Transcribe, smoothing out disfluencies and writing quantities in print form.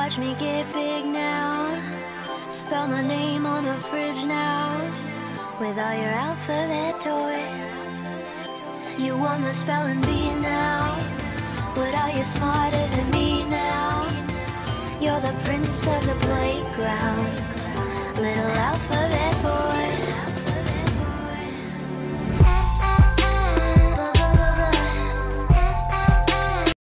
watch me get big now. Spell my name on a fridge now, with all your alphabet toys. You won the spelling bee now, but are you smarter than me now? You're the prince of the playground, little alphabet